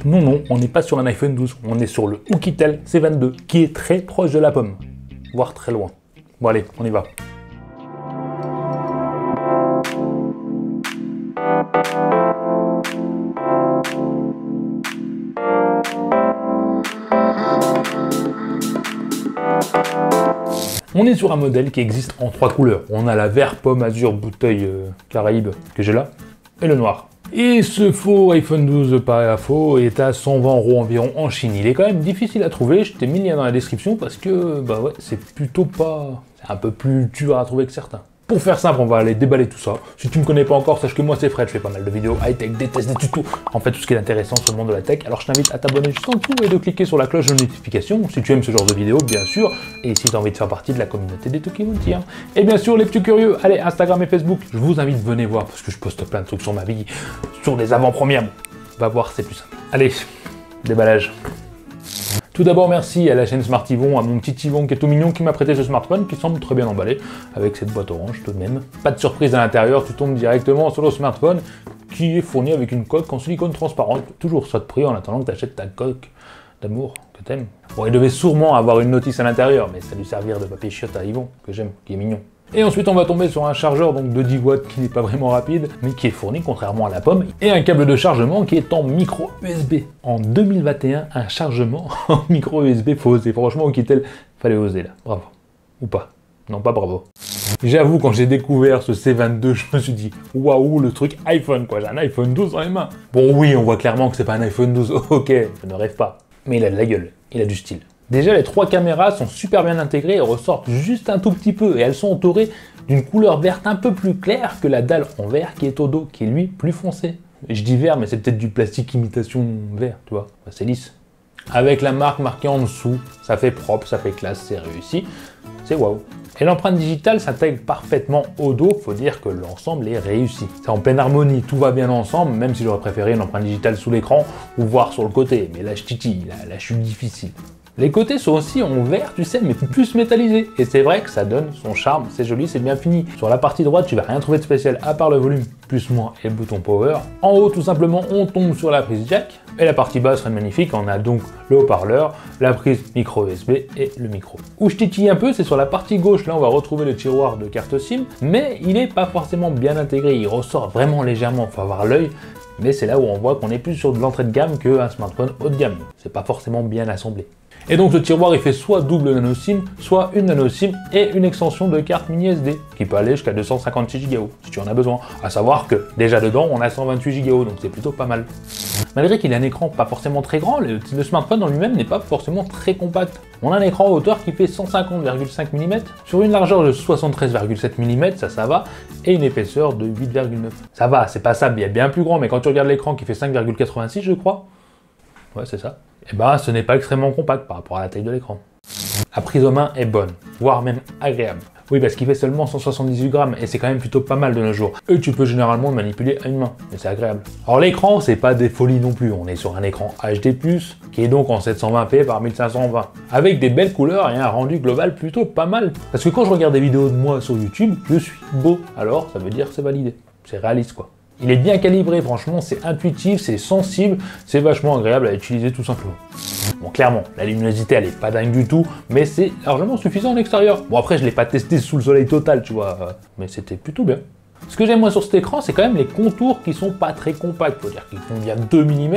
Non, non, on n'est pas sur un iPhone 12, on est sur le Oukitel C22, qui est très proche de la pomme, voire très loin. Bon allez, on y va. On est sur un modèle qui existe en 3 couleurs. On a la vert, pomme, azur, bouteille Caraïbe que j'ai là, et le noir. Et ce faux iPhone 12, pas faux, est à 120 € environ en Chine. Il est quand même difficile à trouver, je t'ai mis le lien dans la description parce que, bah ouais, c'est plutôt pas... C'est un peu plus dur à trouver que certains. Pour faire simple, on va aller déballer tout ça. Si tu me connais pas encore, sache que moi c'est Fred, je fais pas mal de vidéos high-tech, des tests, des tutos, en fait tout ce qui est intéressant sur le monde de la tech. Alors je t'invite à t'abonner juste en dessous et de cliquer sur la cloche de notification si tu aimes ce genre de vidéos, bien sûr, et si tu as envie de faire partie de la communauté des Tokimontiers. Et bien sûr, les petits curieux, allez, Instagram et Facebook, je vous invite, venez voir, parce que je poste plein de trucs sur ma vie, sur des avant-premières. Va voir, c'est plus simple. Allez, déballage. Tout d'abord, merci à la chaîne Smart Yvon, à mon petit Yvon qui est tout mignon, qui m'a prêté ce smartphone qui semble très bien emballé, avec cette boîte orange tout de même. Pas de surprise à l'intérieur, tu tombes directement sur le smartphone qui est fourni avec une coque en silicone transparente. Toujours ça de prix en attendant que tu achètes ta coque d'amour que t'aimes. Bon, il devait sûrement avoir une notice à l'intérieur, mais ça a dû servir de papier chiotte à Yvon, que j'aime, qui est mignon. Et ensuite, on va tomber sur un chargeur donc de 10 watts qui n'est pas vraiment rapide, mais qui est fourni contrairement à la pomme, et un câble de chargement qui est en micro USB. En 2021, un chargement en micro USB, faut oser. Franchement, au Oukitel, fallait oser là. Bravo. Ou pas. Non, pas bravo. J'avoue, quand j'ai découvert ce C22, je me suis dit, waouh, le truc iPhone, quoi. J'ai un iPhone 12 dans les mains. Bon, oui, on voit clairement que c'est pas un iPhone 12. Ok, je ne rêve pas. Mais il a de la gueule. Il a du style. Déjà, les 3 caméras sont super bien intégrées et ressortent juste un tout petit peu. Et elles sont entourées d'une couleur verte un peu plus claire que la dalle en verre qui est au dos, qui est lui plus foncé. Et je dis vert, mais c'est peut-être du plastique imitation vert, tu vois. C'est lisse. Avec la marque marquée en dessous, ça fait propre, ça fait classe, c'est réussi. C'est waouh. Et l'empreinte digitale s'intègre parfaitement au dos, faut dire que l'ensemble est réussi. C'est en pleine harmonie, tout va bien ensemble, même si j'aurais préféré une empreinte digitale sous l'écran ou voir sur le côté. Mais là je titille, là je suis difficile. Les côtés sont aussi en vert, tu sais, mais plus métallisé. Et c'est vrai que ça donne son charme, c'est joli, c'est bien fini. Sur la partie droite, tu vas rien trouver de spécial à part le volume, plus moins et le bouton power. En haut, tout simplement, on tombe sur la prise jack. Et la partie basse serait magnifique, on a donc le haut-parleur, la prise micro USB et le micro. Où je titille un peu, c'est sur la partie gauche, là on va retrouver le tiroir de carte SIM, mais il n'est pas forcément bien intégré, il ressort vraiment légèrement, faut avoir l'œil. Mais c'est là où on voit qu'on est plus sur de l'entrée de gamme qu'un smartphone haut de gamme. C'est pas forcément bien assemblé. Et donc ce tiroir il fait soit double nano SIM, soit une nano SIM et une extension de carte mini SD qui peut aller jusqu'à 256 Go si tu en as besoin. À savoir que déjà dedans on a 128 Go donc c'est plutôt pas mal. Malgré qu'il a un écran pas forcément très grand, le smartphone en lui-même n'est pas forcément très compact. On a un écran hauteur qui fait 150,5 mm sur une largeur de 73,7 mm, ça va, et une épaisseur de 8,9. Ça va, c'est pas ça, il y a bien plus grand, mais quand tu regardes l'écran qui fait 5,86 je crois, ouais c'est ça, et ben ce n'est pas extrêmement compact par rapport à la taille de l'écran. La prise aux mains est bonne, voire même agréable. Oui, parce qu'il fait seulement 178 grammes et c'est quand même plutôt pas mal de nos jours. Et tu peux généralement le manipuler à une main, mais c'est agréable. Alors l'écran, c'est pas des folies non plus, on est sur un écran HD+, qui est donc en 720p par 1520, avec des belles couleurs et un rendu global plutôt pas mal. Parce que quand je regarde des vidéos de moi sur YouTube, je suis beau, alors ça veut dire que c'est validé. C'est réaliste quoi. Il est bien calibré, franchement, c'est intuitif, c'est sensible, c'est vachement agréable à utiliser tout simplement. Bon, clairement, la luminosité, elle est pas dingue du tout, mais c'est largement suffisant en extérieur. Bon, après, je l'ai pas testé sous le soleil total, tu vois, mais c'était plutôt bien. Ce que j'aime moi sur cet écran, c'est quand même les contours qui sont pas très compacts, faut dire qu'ils font bien 2 mm,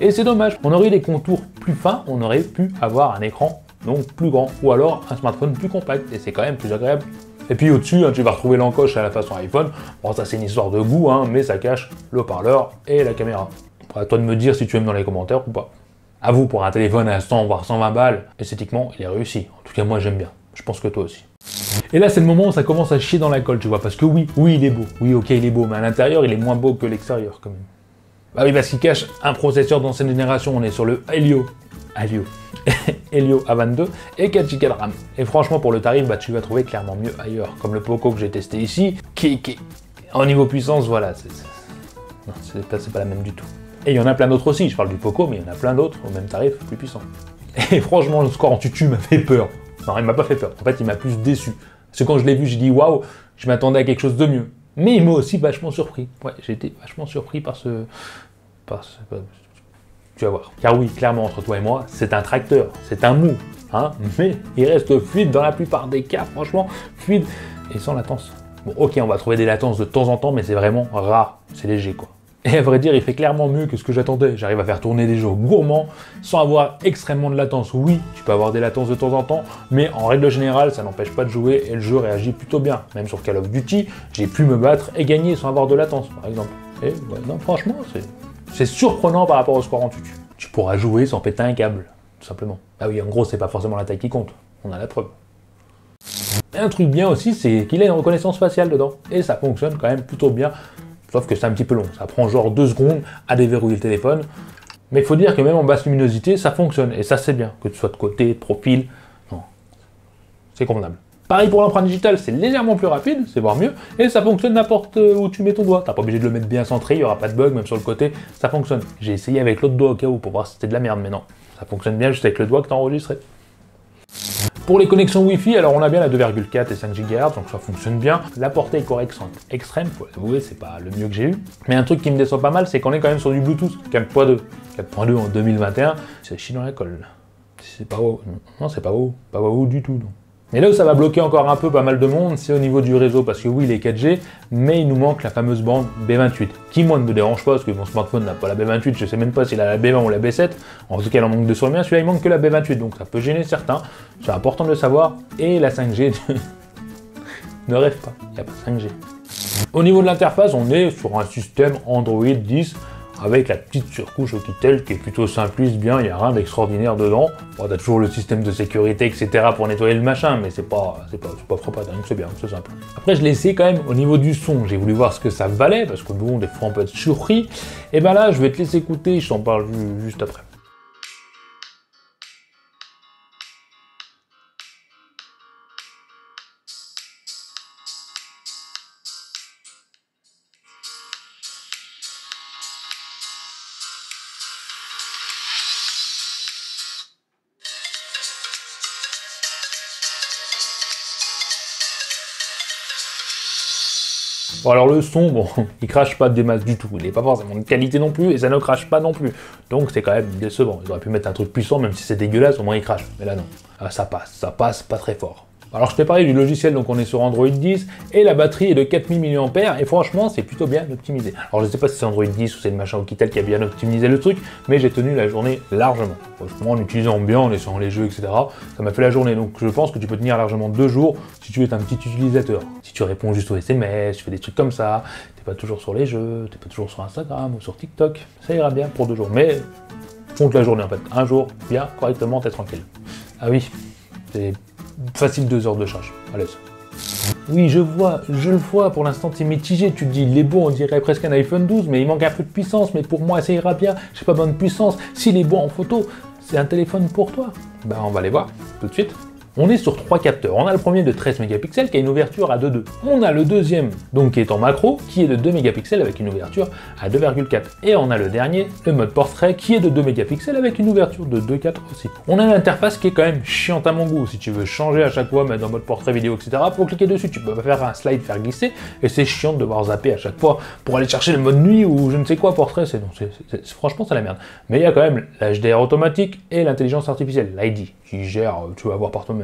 et c'est dommage. On aurait eu des contours plus fins, on aurait pu avoir un écran donc plus grand, ou alors un smartphone plus compact, et c'est quand même plus agréable. Et puis au-dessus, tu vas retrouver l'encoche à la façon iPhone. Bon, ça c'est une histoire de goût, mais ça cache le haut-parleur et la caméra. Après, à toi de me dire si tu aimes dans les commentaires ou pas. À vous, pour un téléphone à 100 voire 120 balles, esthétiquement, il est réussi. En tout cas, moi j'aime bien. Je pense que toi aussi. Et là, c'est le moment où ça commence à chier dans la colle, tu vois, parce que oui, il est beau. Oui, ok, il est beau, mais à l'intérieur, il est moins beau que l'extérieur, quand même. Bah oui, parce qu'il cache un processeur d'ancienne génération. On est sur le Helio A22 et 4 Go de RAM. Et franchement, pour le tarif, bah, tu vas trouver clairement mieux ailleurs. Comme le Poco que j'ai testé ici, qui en niveau puissance, voilà, c'est pas la même du tout. Et il y en a plein d'autres aussi, je parle du Poco, mais il y en a plein d'autres au même tarif, plus puissant. Et franchement, le score en tutu m'a fait peur. Non, il m'a pas fait peur, en fait, il m'a plus déçu. Parce que quand je l'ai vu, j'ai dit waouh, je m'attendais à quelque chose de mieux. Mais il m'a aussi vachement surpris. Ouais, j'ai été vachement surpris par ce... Tu vas voir. Car oui, clairement, entre toi et moi, c'est un tracteur, c'est un mou, hein, mais il reste fluide dans la plupart des cas, franchement, fluide et sans latence. Bon, ok, on va trouver des latences de temps en temps, mais c'est vraiment rare, c'est léger, quoi. Et à vrai dire, il fait clairement mieux que ce que j'attendais. J'arrive à faire tourner des jeux gourmands sans avoir extrêmement de latence. Oui, tu peux avoir des latences de temps en temps, mais en règle générale, ça n'empêche pas de jouer et le jeu réagit plutôt bien. Même sur Call of Duty, j'ai pu me battre et gagner sans avoir de latence, par exemple. Et ouais, non, franchement, c'est surprenant par rapport au score en tutu. Tu pourras jouer sans péter un câble, tout simplement. Ah oui, en gros, c'est pas forcément la taille qui compte. On a la preuve. Et un truc bien aussi, c'est qu'il a une reconnaissance faciale dedans. Et ça fonctionne quand même plutôt bien. Sauf que c'est un petit peu long, ça prend genre 2 secondes à déverrouiller le téléphone. Mais il faut dire que même en basse luminosité, ça fonctionne. Et ça c'est bien, que tu sois de côté, de profil, non, c'est convenable. Pareil pour l'empreinte digitale, c'est légèrement plus rapide, c'est voire mieux, et ça fonctionne n'importe où tu mets ton doigt. T'as pas obligé de le mettre bien centré, il n'y aura pas de bug, même sur le côté, ça fonctionne. J'ai essayé avec l'autre doigt au cas où pour voir si c'était de la merde, mais non, ça fonctionne bien juste avec le doigt que tu as enregistré. Pour les connexions Wi-Fi, alors on a bien la 2,4 et 5 GHz, donc ça fonctionne bien. La portée est correcte sans être extrême, faut l'avouer, c'est pas le mieux que j'ai eu. Mais un truc qui me déçoit pas mal, c'est qu'on est quand même sur du Bluetooth 4.2. 4.2 en 2021, c'est chier dans la colle. C'est pas haut, non c'est pas haut, pas haut du tout. Non. Et là où ça va bloquer encore un peu pas mal de monde, c'est au niveau du réseau, parce que oui, il est 4G, mais il nous manque la fameuse bande B28, qui moi ne me dérange pas, parce que mon smartphone n'a pas la B28, je sais même pas s'il a la B20 ou la B7, en tout cas il en manque deux sur le mien, celui-là il manque que la B28, donc ça peut gêner certains, c'est important de le savoir, et la 5G, ne rêve pas, il n'y a pas 5G. Au niveau de l'interface, on est sur un système Android 10, avec la petite surcouche Oukitel qui est plutôt simpliste, bien, il n'y a rien d'extraordinaire dedans. Bon, t'as toujours le système de sécurité, etc. pour nettoyer le machin, mais c'est pas propre, c'est bien, c'est simple. Après, je l'ai essayé quand même au niveau du son, j'ai voulu voir ce que ça valait, parce que bon, des fois on peut être surpris. Et ben là, je vais te laisser écouter, je t'en parle juste après. Bon alors le son, bon, il crache pas des masses du tout, il n'est pas forcément de qualité non plus, et ça ne crache pas non plus. Donc c'est quand même décevant, ils auraient pu mettre un truc puissant, même si c'est dégueulasse, au moins il crache. Mais là non, ça passe pas très fort. Alors je t'ai parlé du logiciel, donc on est sur Android 10, et la batterie est de 4000 mAh, et franchement c'est plutôt bien optimisé. Alors je sais pas si c'est Android 10 ou c'est le machin Oukitel qui a bien optimisé le truc, mais j'ai tenu la journée largement. Franchement en utilisant bien, en laissant les jeux, etc., ça m'a fait la journée, donc je pense que tu peux tenir largement 2 jours si tu es un petit utilisateur. Si tu réponds juste aux SMS, tu fais des trucs comme ça, t'es pas toujours sur les jeux, t'es pas toujours sur Instagram ou sur TikTok, ça ira bien pour 2 jours, mais compte la journée en fait, un jour, bien, correctement, t'es tranquille. Ah oui, c'est facile 2 heures de charge, à l'aise. Oui, je le vois, pour l'instant t'es mitigé, tu te dis il est bon, on dirait presque un iPhone 12, mais il manque un peu de puissance, mais pour moi ça ira bien, j'ai pas besoin de puissance, s'il est bon en photo, c'est un téléphone pour toi. Ben on va aller voir, tout de suite. On est sur 3 capteurs. On a le premier de 13 mégapixels qui a une ouverture à 2.2. On a le deuxième, donc qui est en macro, qui est de 2 mégapixels avec une ouverture à 2.4. Et on a le dernier, le mode portrait, qui est de 2 mégapixels avec une ouverture de 2.4 aussi. On a l'interface qui est quand même chiante à mon goût. Si tu veux changer à chaque fois, mettre en mode portrait vidéo, etc., faut cliquer dessus. Tu peux pas faire un slide, faire glisser, et c'est chiant de devoir zapper à chaque fois pour aller chercher le mode nuit ou je ne sais quoi portrait. Franchement, c'est la merde. Mais il y a quand même l'HDR automatique et l'intelligence artificielle, l'ID, qui gère, tu vas voir par toi-même.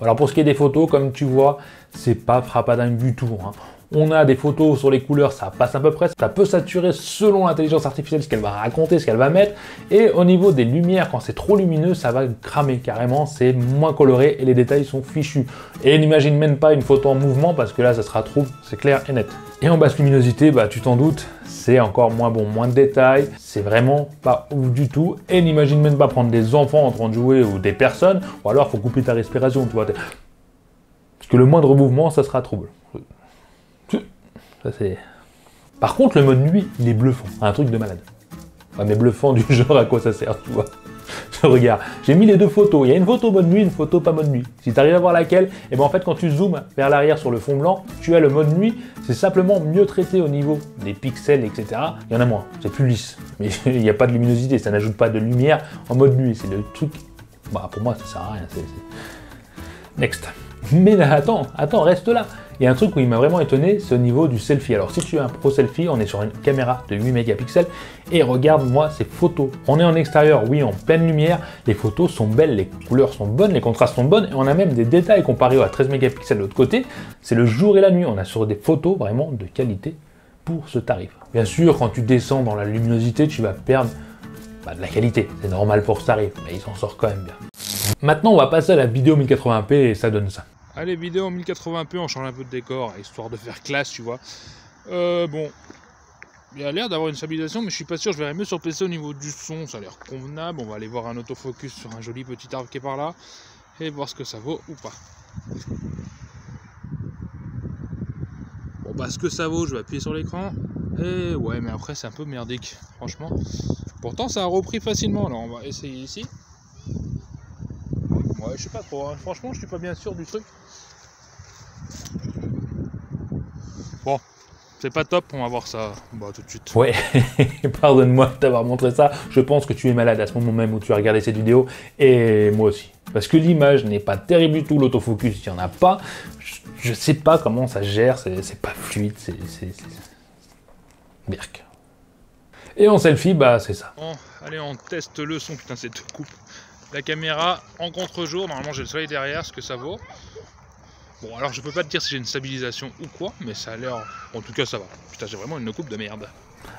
Alors pour ce qui est des photos, comme tu vois, c'est pas frappadingue du tout, hein. On a des photos sur les couleurs, ça passe à peu près, ça peut saturer selon l'intelligence artificielle, ce qu'elle va raconter, ce qu'elle va mettre, et au niveau des lumières, quand c'est trop lumineux, ça va cramer carrément, c'est moins coloré et les détails sont fichus. Et n'imagine même pas une photo en mouvement, parce que là, ça sera trop, c'est clair et net. Et en basse luminosité, bah tu t'en doutes, c'est encore moins bon, moins de détails, c'est vraiment pas ouf du tout, et n'imagine même pas prendre des enfants en train de jouer ou des personnes, ou alors faut couper ta respiration, tu vois. Parce que le moindre mouvement, ça sera trouble. Ça, c'est... Par contre, le mode nuit, il est bluffant, un truc de malade. Ouais, mais bluffant du genre à quoi ça sert, tu vois. Regarde, j'ai mis les 2 photos, il y a une photo mode nuit, une photo pas mode nuit. Si tu arrives à voir laquelle, et ben en fait quand tu zoomes vers l'arrière sur le fond blanc, tu as le mode nuit, c'est simplement mieux traité au niveau des pixels, etc. Il y en a moins, c'est plus lisse. Mais il n'y a pas de luminosité, ça n'ajoute pas de lumière en mode nuit, c'est le truc... Bah pour moi ça sert à rien, Next. Mais là, attends, reste là. Il y a un truc où il m'a vraiment étonné, c'est au niveau du selfie. Alors si tu as un pro selfie, on est sur une caméra de 8 mégapixels et regarde-moi ces photos. On est en extérieur, oui, en pleine lumière, les photos sont belles, les couleurs sont bonnes, les contrastes sont bonnes et on a même des détails comparés à 13 mégapixels de l'autre côté. C'est le jour et la nuit, on a sur des photos vraiment de qualité pour ce tarif. Bien sûr, quand tu descends dans la luminosité, tu vas perdre de la qualité. C'est normal pour ce tarif, mais il s'en sort quand même bien. Maintenant, on va passer à la vidéo 1080p et ça donne ça. Allez, vidéo en 1080p, on change un peu de décor, histoire de faire classe, tu vois. Bon, il a l'air d'avoir une stabilisation, mais je suis pas sûr, je verrai mieux sur PC au niveau du son, ça a l'air convenable. On va aller voir un autofocus sur un joli petit arbre qui est par là, et voir ce que ça vaut ou pas. Bon, bah, ce que ça vaut, je vais appuyer sur l'écran, et ouais, mais après, c'est un peu merdique, franchement. Pourtant, ça a repris facilement, alors on va essayer ici. Ouais, je sais pas trop, hein. Franchement, je suis pas bien sûr du truc. Bon, c'est pas top, on va voir ça tout de suite. Ouais, pardonne-moi de t'avoir montré ça. Je pense que tu es malade à ce moment même où tu as regardé cette vidéo, et moi aussi. Parce que l'image n'est pas terrible du tout, l'autofocus, il n'y en a pas. Je sais pas comment ça gère, c'est pas fluide, c'est... Birk. Et en selfie, bah c'est ça. Bon, allez, on teste le son, putain, c'est tout coupe. La caméra en contre-jour, normalement j'ai le soleil derrière, ce que ça vaut. Bon, alors je peux pas te dire si j'ai une stabilisation ou quoi, mais ça a l'air... En tout cas, ça va. Putain, j'ai vraiment une coupe de merde.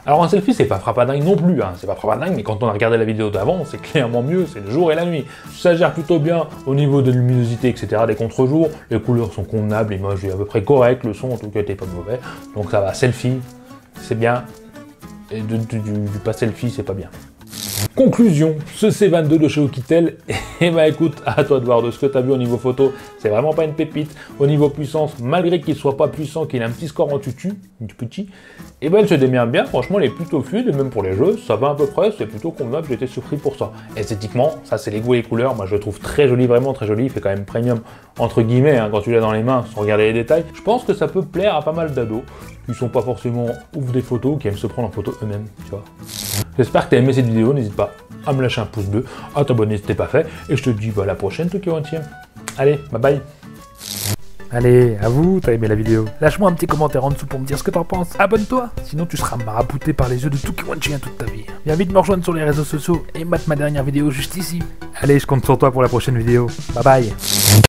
Alors en selfie, c'est pas frappadingue non plus, hein. C'est pas frappadingue, mais quand on a regardé la vidéo d'avant, c'est clairement mieux, c'est le jour et la nuit. Ça gère plutôt bien au niveau de luminosité, etc., des contre-jours. Les couleurs sont convenables, l'image est à peu près correcte, le son en tout cas était pas mauvais. Donc ça va, selfie, c'est bien. Et du pas selfie, c'est pas bien. Conclusion, ce C22 de chez Oukitel, et bah écoute, à toi de voir de ce que tu as vu au niveau photo, c'est vraiment pas une pépite. Au niveau puissance, malgré qu'il soit pas puissant, qu'il a un petit score en tutu, et ben il se démerde bien, franchement il est plutôt fluide, et même pour les jeux, ça va à peu près, c'est plutôt convenable, j'étais surpris pour ça. Esthétiquement, ça c'est les goûts et les couleurs, moi je le trouve très joli, vraiment très joli, il fait quand même premium, entre guillemets, hein, quand tu l'as dans les mains, sans regarder les détails. Je pense que ça peut plaire à pas mal d'ados, qui sont pas forcément ouf des photos, qui aiment se prendre en photo eux-mêmes, tu vois. J'espère que tu as aimé cette vidéo, n'hésite pas à me lâcher un pouce bleu, à t'abonner si t'es pas fait, et je te dis à la prochaine, Tokiwantier. Allez, bye bye. Allez, à vous, t'as aimé la vidéo. Lâche-moi un petit commentaire en dessous pour me dire ce que t'en penses. Abonne-toi, sinon tu seras marabouté par les yeux de Tokiwantier toute ta vie. Viens vite me rejoindre sur les réseaux sociaux et mate ma dernière vidéo juste ici. Allez, je compte sur toi pour la prochaine vidéo. Bye bye.